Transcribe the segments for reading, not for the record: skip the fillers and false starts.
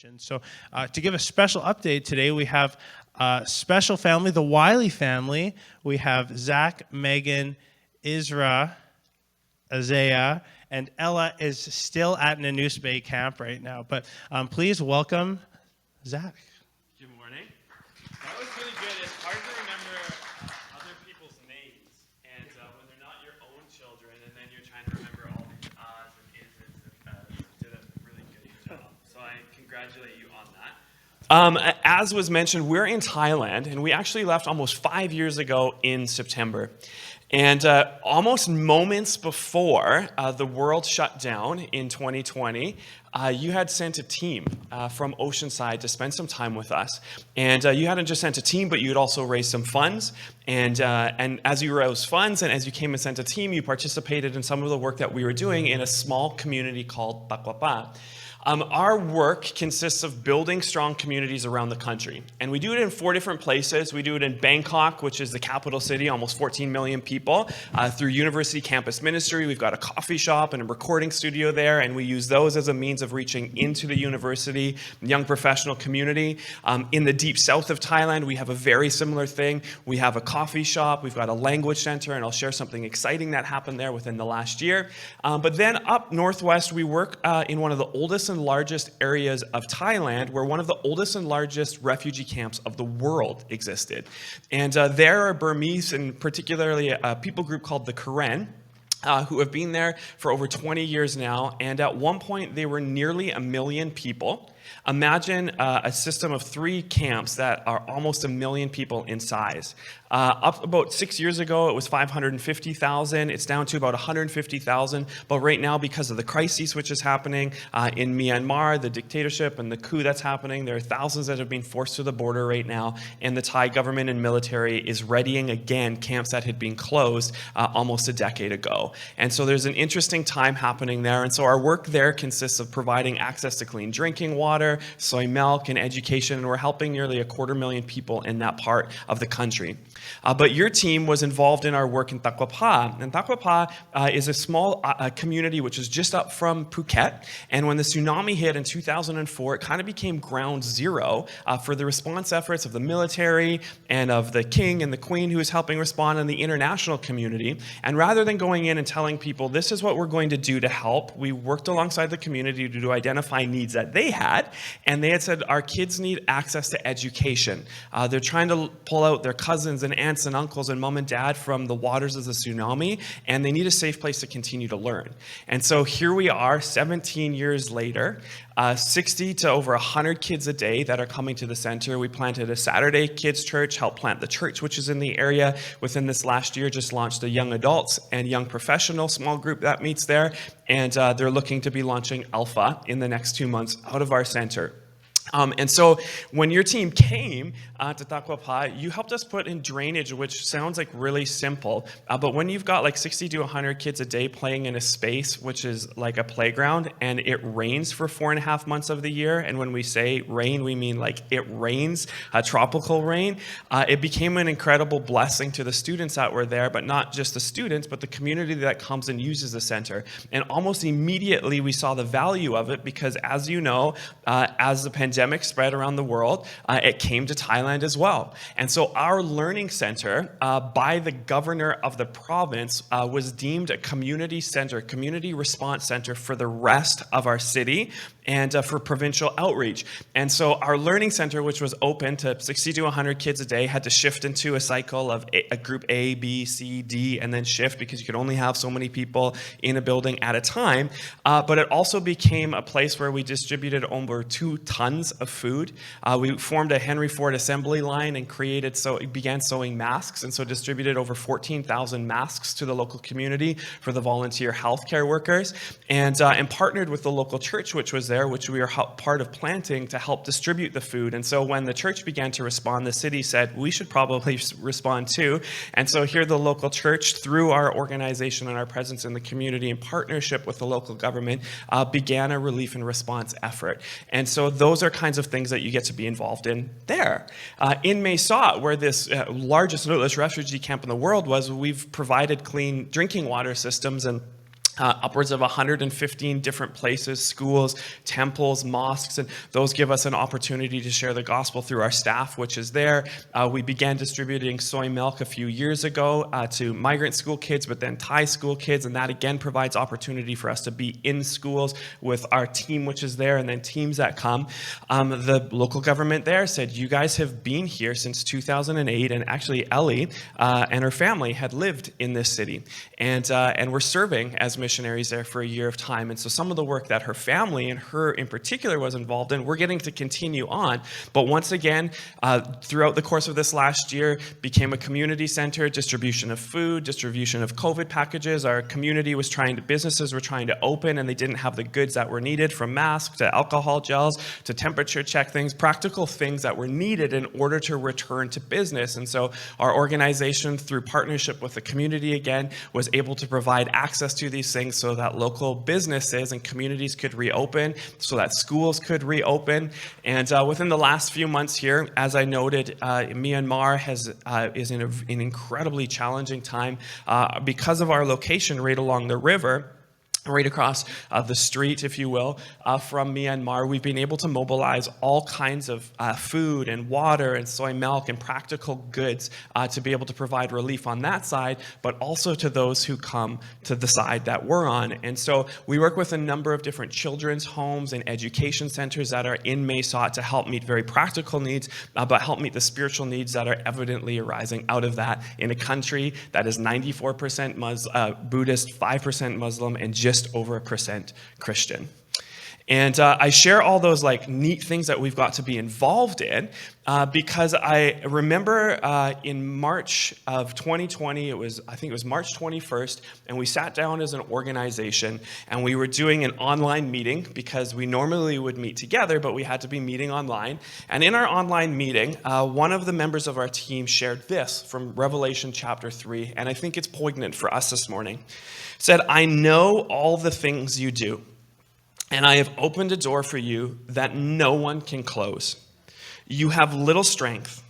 mission. So to give a special update today, we have a special family, the Wylie family. We have Zach, Megan, Isra, Isaiah, and Ella is still at Nanoose Bay camp right now. But please welcome Zach. Good morning. That was really good. It's hard to remember other people's names, and when they're not your own children, and then you're trying to remember all the ahs and is's and did a really good job. So I congratulate you on that. As was mentioned, we're in Thailand, and we actually left almost 5 years ago in September. And almost moments before the world shut down in 2020, you had sent a team from Oceanside to spend some time with us. And you hadn't just sent a team, but you had also raised some funds. And as you raised funds and as you came and sent a team, you participated in some of the work that we were doing in a small community called Takwapa. Our work consists of building strong communities around the country. And we do it in 4 different places. We do it in Bangkok, which is the capital city, almost 14 million people, through University Campus Ministry. We've got a coffee shop and a recording studio there, and we use those as a means of reaching into the university, young professional community. In the deep south of Thailand, we have a very similar thing. We have a coffee shop, we've got a language center, and I'll share something exciting that happened there within the last year. But then up northwest, we work in one of the oldest and largest areas of Thailand, where one of the oldest and largest refugee camps of the world existed. And there are Burmese, and particularly a people group called the Karen, who have been there for over 20 years now. And at one point, they were nearly 1 million people. Imagine a system of 3 camps that are almost 1 million people in size. Up about 6 years ago, it was 550,000. It's down to about 150,000. But right now, because of the crisis which is happening in Myanmar, the dictatorship and the coup that's happening, there are thousands that have been forced to the border right now. And the Thai government and military is readying again camps that had been closed almost a decade ago. And so there's an interesting time happening there. And so our work there consists of providing access to clean drinking water, soy milk, and education. And we're helping nearly 250,000 people in that part of the country. But your team was involved in our work in Takwapa. And Takwapa is a small community which is just up from Phuket. And when the tsunami hit in 2004, it kind of became ground zero for the response efforts of the military and of the king and the queen who was helping respond in the international community. And rather than going in and telling people, this is what we're going to do to help, we worked alongside the community to identify needs that they had. And they had said, our kids need access to education. They're trying to pull out their cousins and aunts and uncles and mom and dad from the waters of the tsunami, and they need a safe place to continue to learn. And so here we are, 17 years later, 60 to over 100 kids a day that are coming to the center. We planted a Saturday kids church, helped plant the church, which is in the area. Within this last year, just launched a young adults and young professional small group that meets there. And they're looking to be launching Alpha in the next 2 months out of our center. And so when your team came to Takwapa, you helped us put in drainage, which sounds like really simple. But when you've got like 60 to 100 kids a day playing in a space, which is like a playground, and it rains for 4.5 months of the year, and when we say rain, we mean like it rains, tropical rain, it became an incredible blessing to the students that were there, but not just the students, but the community that comes and uses the center. And almost immediately we saw the value of it because, as you know, as the pandemic spread around the world, it came to Thailand as well. And so our learning center by the governor of the province was deemed a community center, community response center for the rest of our city and for provincial outreach. And so our learning center, which was open to 60 to 100 kids a day, had to shift into a cycle of a group A, B, C, D, and then shift because you could only have so many people in a building at a time. But it also became a place where we distributed over 2 tons of food. We formed a Henry Ford assembly line and began sewing masks, and so distributed over 14,000 masks to the local community for the volunteer healthcare workers, and partnered with the local church, which was there, which we were part of planting to help distribute the food. And so when the church began to respond, the city said, we should probably respond too. And so here the local church, through our organization and our presence in the community in partnership with the local government, began a relief and response effort. And so those are kinds of things that you get to be involved in there. In Mesa, where this largest refugee camp in the world was, we've provided clean drinking water systems and upwards of 115 different places, schools, temples, mosques, and those give us an opportunity to share the gospel through our staff, which is there. We began distributing soy milk a few years ago to migrant school kids, but then Thai school kids, and that again provides opportunity for us to be in schools with our team, which is there, and then teams that come. The local government there said, you guys have been here since 2008, and actually Ellie and her family had lived in this city, and we're serving as missionaries there for a year of time. And so some of the work that her family and her in particular was involved in, we're getting to continue on. But once again, throughout the course of this last year, became a community center, distribution of food, distribution of COVID packages. Our community was businesses were trying to open, and they didn't have the goods that were needed, from masks to alcohol gels to temperature check things, practical things that were needed in order to return to business. And so our organization, through partnership with the community again, was able to provide access to these things so that local businesses and communities could reopen, so that schools could reopen. And within the last few months here, as I noted, Myanmar is in an incredibly challenging time because of our location right along the river. Right across the street, if you will, from Myanmar. We've been able to mobilize all kinds of food and water and soy milk and practical goods to be able to provide relief on that side, but also to those who come to the side that we're on. And so we work with a number of different children's homes and education centers that are in Mesot to help meet very practical needs, but help meet the spiritual needs that are evidently arising out of that in a country that is 94% Buddhist, 5% Muslim, and just over 1% Christian. And I share all those neat things that we've got to be involved in because I remember in March of 2020, I think it was March 21st, and we sat down as an organization and we were doing an online meeting because we normally would meet together, but we had to be meeting online. And in our online meeting, one of the members of our team shared this from Revelation chapter 3, and I think it's poignant for us this morning. It said, "I know all the things you do, and I have opened a door for you that no one can close. You have little strength,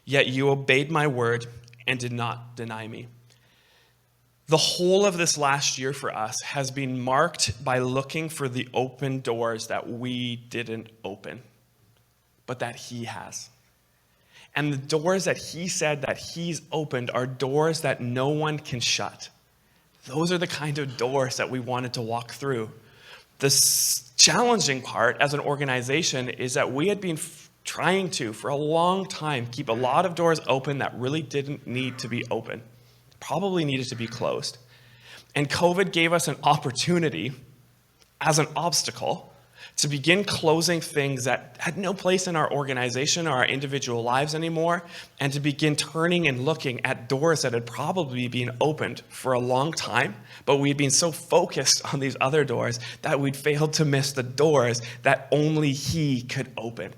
yet you obeyed my word and did not deny me." The whole of this last year for us has been marked by looking for the open doors that we didn't open, but that he has. And the doors that he said that he's opened are doors that no one can shut. Those are the kind of doors that we wanted to walk through. The challenging part as an organization is that we had been trying to, for a long time, keep a lot of doors open that really didn't need to be open, probably needed to be closed. And COVID gave us an opportunity as an obstacle to begin closing things that had no place in our organization or our individual lives anymore, and to begin turning and looking at doors that had probably been opened for a long time, but we'd been so focused on these other doors that we'd failed to miss the doors that only he could open.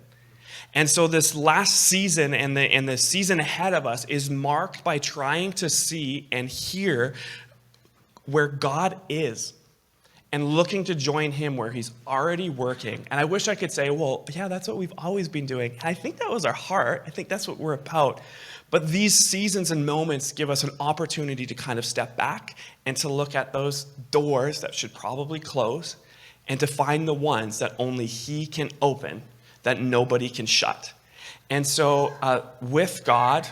And so this last season and the season ahead of us is marked by trying to see and hear where God is, and looking to join him where he's already working. And I wish I could say, well, yeah, that's what we've always been doing. And I think that was our heart. I think that's what we're about. But these seasons and moments give us an opportunity to kind of step back and to look at those doors that should probably close and to find the ones that only he can open, that nobody can shut. And so with God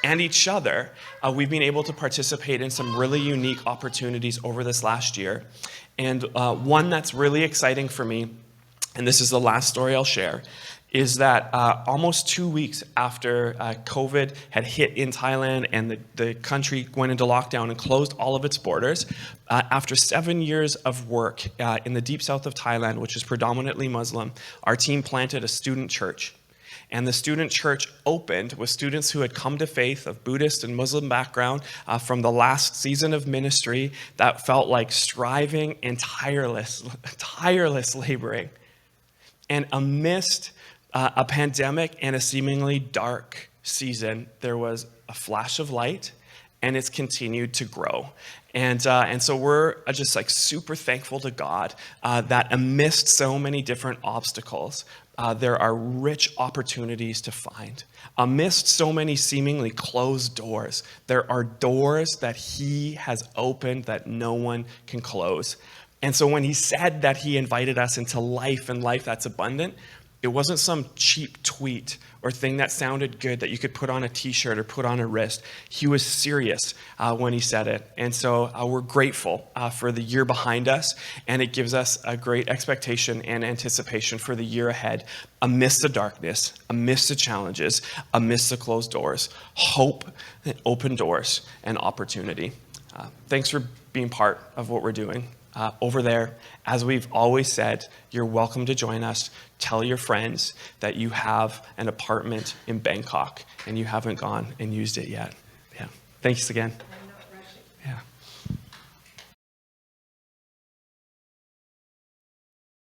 and each other, we've been able to participate in some really unique opportunities over this last year. And one that's really exciting for me, and this is the last story I'll share, is that almost 2 weeks after COVID had hit in Thailand and the country went into lockdown and closed all of its borders, after 7 years of work in the deep south of Thailand, which is predominantly Muslim, our team planted a student church. And the student church opened with students who had come to faith of Buddhist and Muslim background from the last season of ministry that felt like striving and tireless laboring. And amidst a pandemic and a seemingly dark season, there was a flash of light, and it's continued to grow. And so we're just super thankful to God that amidst so many different obstacles, there are rich opportunities to find. Amidst so many seemingly closed doors, there are doors that he has opened that no one can close. And so when he said that he invited us into life and life that's abundant, it wasn't some cheap tweet or thing that sounded good that you could put on a t-shirt or put on a wrist. He was serious when he said it. And so we're grateful for the year behind us, and it gives us a great expectation and anticipation for the year ahead, amidst the darkness, amidst the challenges, amidst the closed doors, hope and open doors and opportunity. Thanks for being part of what we're doing. Over there, as we've always said, you're welcome to join us. Tell your friends that you have an apartment in Bangkok and you haven't gone and used it yet. Yeah. Thanks again.